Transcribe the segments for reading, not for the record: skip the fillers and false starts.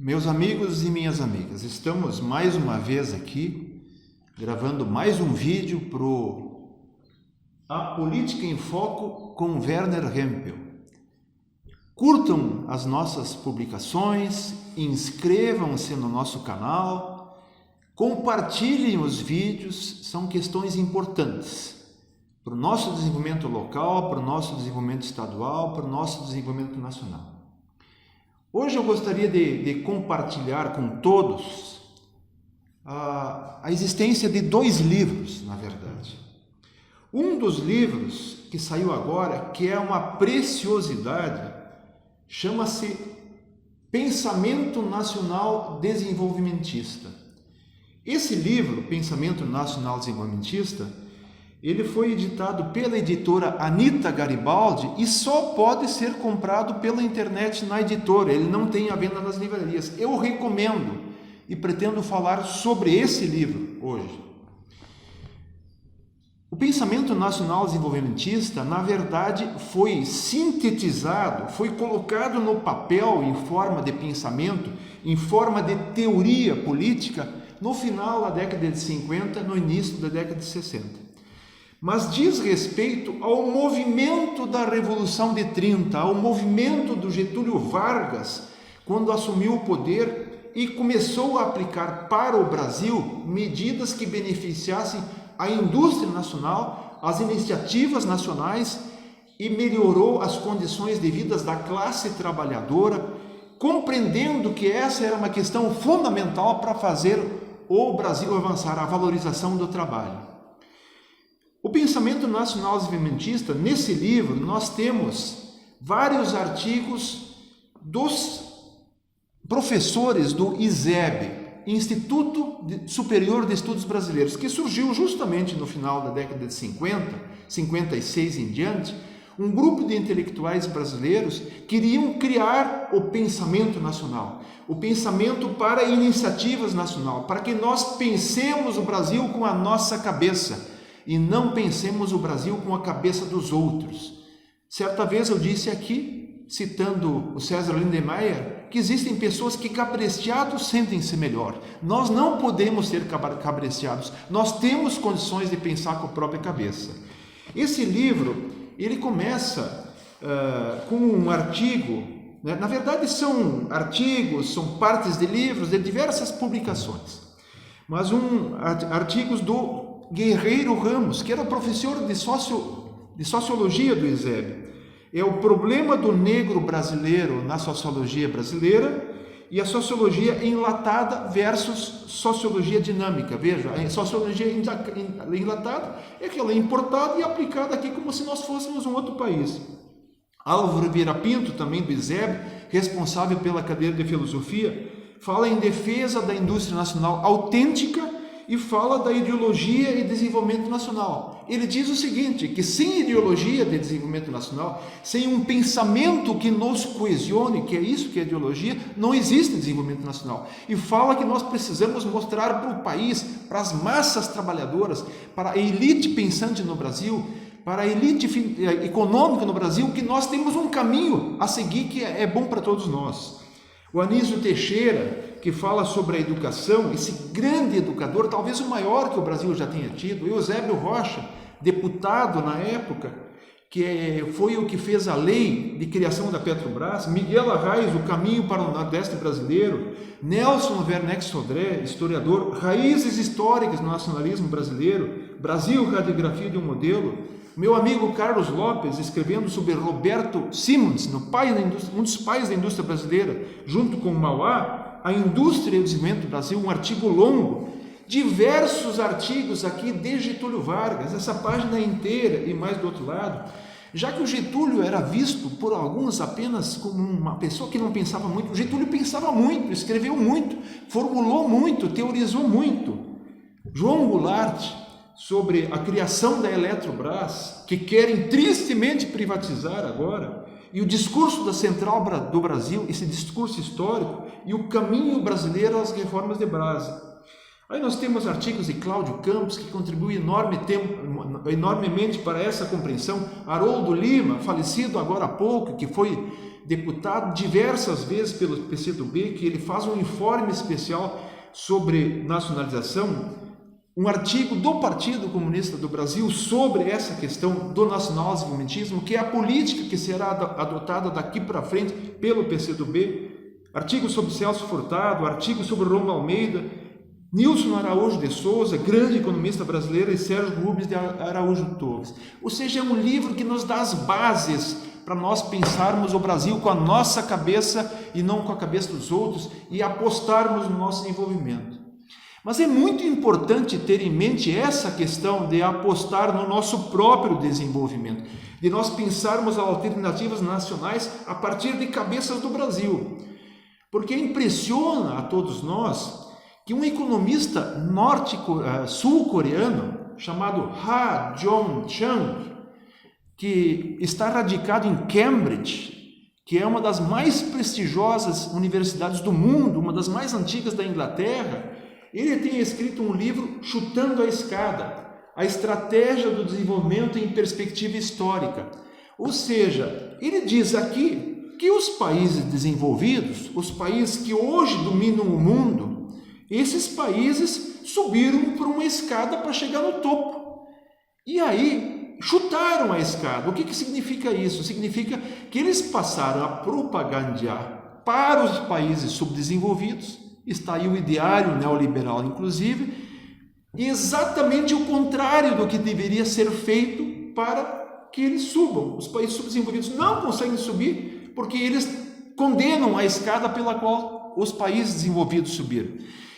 Meus amigos e minhas amigas, estamos mais uma vez aqui gravando mais um vídeo para A Política em Foco com Werner Hempel. Curtam as nossas publicações, inscrevam-se no nosso canal, compartilhem os vídeos, são questões importantes para o nosso desenvolvimento local, para o nosso desenvolvimento estadual, para o nosso desenvolvimento nacional. Hoje eu gostaria de compartilhar com todos a existência de dois livros, na verdade. Um dos livros que saiu agora, que é uma preciosidade, chama-se Pensamento Nacional Desenvolvimentista. Esse livro, Pensamento Nacional Desenvolvimentista, ele foi editado pela editora Anita Garibaldi e só pode ser comprado pela internet na editora, ele não tem à venda nas livrarias. Eu recomendo e pretendo falar sobre esse livro hoje. O Pensamento Nacional Desenvolvimentista, na verdade, foi sintetizado, foi colocado no papel em forma de pensamento, em forma de teoria política, no final da década de 50, no início da década de 60. Mas diz respeito ao movimento da Revolução de 30, ao movimento do Getúlio Vargas, quando assumiu o poder e começou a aplicar para o Brasil medidas que beneficiassem a indústria nacional, as iniciativas nacionais e melhorou as condições de vida da classe trabalhadora, compreendendo que essa era uma questão fundamental para fazer o Brasil avançar, a valorização do trabalho. O Pensamento Nacional Desenvolvimentista, nesse livro, nós temos vários artigos dos professores do ISEB, Instituto Superior de Estudos Brasileiros, que surgiu justamente no final da década de 50, 56 em diante. Um grupo de intelectuais brasileiros queriam criar o pensamento nacional, o pensamento para iniciativas nacional, para que nós pensemos o Brasil com a nossa cabeça, e não pensemos o Brasil com a cabeça dos outros. Certa vez eu disse aqui, citando o César Lindemeyer, que existem pessoas que cabresteados sentem-se melhor. Nós não podemos ser cabresteados, nós temos condições de pensar com a própria cabeça. Esse livro, ele começa com um artigo, né? Na verdade são artigos, são partes de livros, de diversas publicações, mas artigos do Guerreiro Ramos, que era professor de sociologia do ISEB. É o problema do negro brasileiro na sociologia brasileira e a sociologia enlatada versus sociologia dinâmica. Veja, a sociologia enlatada é aquela importada e aplicada aqui como se nós fôssemos um outro país. Álvaro Vieira Pinto, também do ISEB, responsável pela cadeira de filosofia, fala em defesa da indústria nacional autêntica e fala da ideologia e desenvolvimento nacional. Ele diz o seguinte, que sem ideologia de desenvolvimento nacional, sem um pensamento que nos coesione, que é isso que é ideologia, não existe desenvolvimento nacional. E fala que nós precisamos mostrar para o país, para as massas trabalhadoras, para a elite pensante no Brasil, para a elite econômica no Brasil, que nós temos um caminho a seguir que é bom para todos nós. O Anísio Teixeira, que fala sobre a educação, esse grande educador, talvez o maior que o Brasil já tenha tido, Eusébio Rocha, deputado na época, que foi o que fez a lei de criação da Petrobras, Miguel Arraes, O Caminho para o Nordeste Brasileiro, Nelson Werneck Sodré, historiador, Raízes Históricas no Nacionalismo Brasileiro, Brasil, Radiografia de um Modelo, meu amigo Carlos Lopes, escrevendo sobre Roberto Simons, um dos pais da indústria brasileira, junto com Mauá, a indústria e o desenvolvimento do Brasil, um artigo longo, diversos artigos aqui de Getúlio Vargas, essa página inteira e mais do outro lado, já que o Getúlio era visto por alguns apenas como uma pessoa que não pensava muito. O Getúlio pensava muito, escreveu muito, formulou muito, teorizou muito. João Goulart, sobre a criação da Eletrobras, que querem tristemente privatizar agora, e o discurso da Central do Brasil, esse discurso histórico, e o caminho brasileiro às reformas de Brás. Aí nós temos artigos de Cláudio Campos, que contribui enormemente para essa compreensão. Haroldo Lima, falecido agora há pouco, que foi deputado diversas vezes pelo PCdoB, que ele faz um informe especial sobre nacionalização, um artigo do Partido Comunista do Brasil sobre essa questão do nacional-desenvolvimentismo, que é a política que será adotada daqui para frente pelo PCdoB, artigo sobre Celso Furtado, artigo sobre Romulo Almeida, Nilson Araújo de Souza, grande economista brasileiro, e Sérgio Rubens de Araújo Torres. Ou seja, é um livro que nos dá as bases para nós pensarmos o Brasil com a nossa cabeça e não com a cabeça dos outros e apostarmos no nosso desenvolvimento. Mas é muito importante ter em mente essa questão de apostar no nosso próprio desenvolvimento, de nós pensarmos alternativas nacionais a partir de cabeças do Brasil. Porque impressiona a todos nós que um economista sul-coreano chamado Ha Jong-chang, que está radicado em Cambridge, que é uma das mais prestigiosas universidades do mundo, uma das mais antigas da Inglaterra, ele tem escrito um livro Chutando a Escada, a estratégia do desenvolvimento em perspectiva histórica. Ou seja, ele diz aqui que os países desenvolvidos, os países que hoje dominam o mundo, esses países subiram por uma escada para chegar no topo. E aí chutaram a escada. O que significa isso? Significa que eles passaram a propagandear para os países subdesenvolvidos, está aí o ideário neoliberal, inclusive, exatamente o contrário do que deveria ser feito para que eles subam. Os países subdesenvolvidos não conseguem subir porque eles condenam a escada pela qual os países desenvolvidos subiram.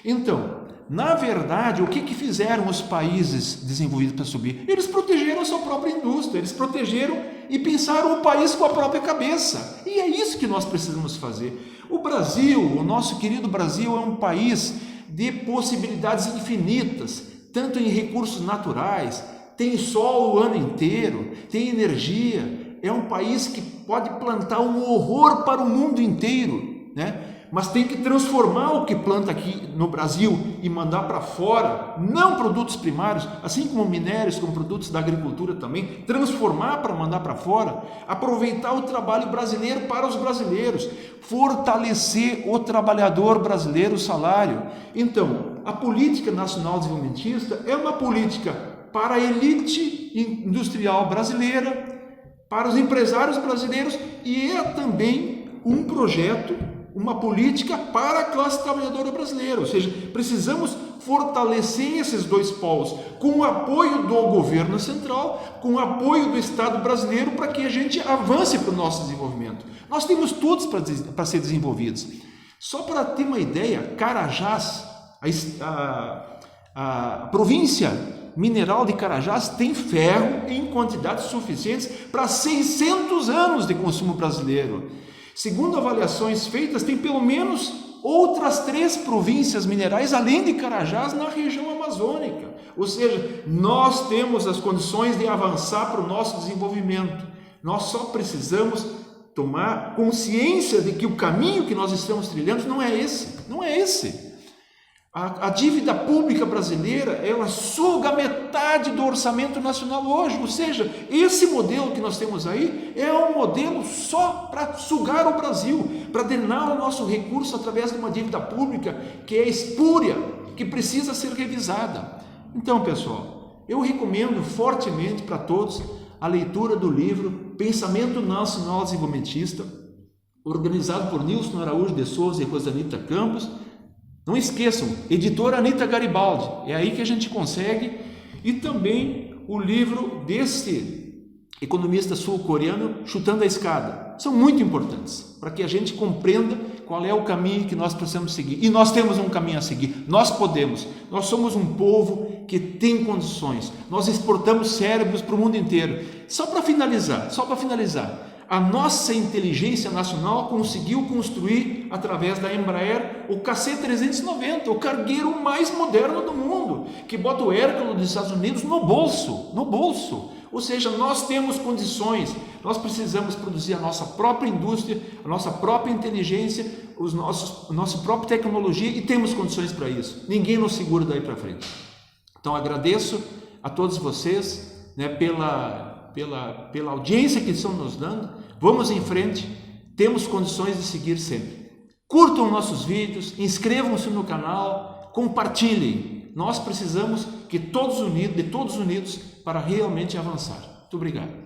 Então, na verdade, o que fizeram os países desenvolvidos para subir? Eles protegeram a sua própria indústria, eles protegeram e pensaram o país com a própria cabeça. E é isso que nós precisamos fazer. O Brasil, o nosso querido Brasil, é um país de possibilidades infinitas, tanto em recursos naturais, tem sol o ano inteiro, tem energia, é um país que pode plantar um horror para o mundo inteiro, né? Mas tem que transformar o que planta aqui no Brasil e mandar para fora, não produtos primários, assim como minérios, como produtos da agricultura também, transformar para mandar para fora, aproveitar o trabalho brasileiro para os brasileiros, fortalecer o trabalhador brasileiro, o salário. Então, a política nacional desenvolvimentista é uma política para a elite industrial brasileira, para os empresários brasileiros, e é também um projeto, uma política para a classe trabalhadora brasileira. Ou seja, precisamos fortalecer esses dois polos com o apoio do governo central, com o apoio do Estado brasileiro, para que a gente avance para o nosso desenvolvimento. Nós temos todos para ser desenvolvidos. Só para ter uma ideia, Carajás, a província mineral de Carajás tem ferro em quantidades suficientes para 600 anos de consumo brasileiro. Segundo avaliações feitas, tem pelo menos outras 3 províncias minerais, além de Carajás, na região amazônica. Ou seja, nós temos as condições de avançar para o nosso desenvolvimento. Nós só precisamos tomar consciência de que o caminho que nós estamos trilhando não é esse. A dívida pública brasileira, ela suga metade do orçamento nacional hoje, ou seja, esse modelo que nós temos aí é um modelo só para sugar o Brasil, para drenar o nosso recurso através de uma dívida pública que é espúria, que precisa ser revisada. Então, pessoal, eu recomendo fortemente para todos a leitura do livro Pensamento Nacional Desenvolvimentista, organizado por Nilson Araújo de Souza e Rosanita Campos. Não esqueçam, editora Anita Garibaldi, é aí que a gente consegue, e também o livro desse economista sul-coreano, Chutando a Escada. São muito importantes, para que a gente compreenda qual é o caminho que nós precisamos seguir. E nós temos um caminho a seguir, nós podemos, nós somos um povo que tem condições, nós exportamos cérebros para o mundo inteiro. Só para finalizar, a nossa inteligência nacional conseguiu construir, através da Embraer, o KC-390, o cargueiro mais moderno do mundo. mundo, que bota o Hércules dos Estados Unidos no bolso. Ou seja, nós temos condições, nós precisamos produzir a nossa própria indústria, a nossa própria inteligência, a nossa própria tecnologia e temos condições para isso. Ninguém nos segura daí para frente. Então agradeço a todos vocês, né, pela audiência que estão nos dando. Vamos em frente, temos condições de seguir sempre. Curtam nossos vídeos, inscrevam-se no canal, compartilhem. Nós precisamos de todos unidos para realmente avançar. Muito obrigado.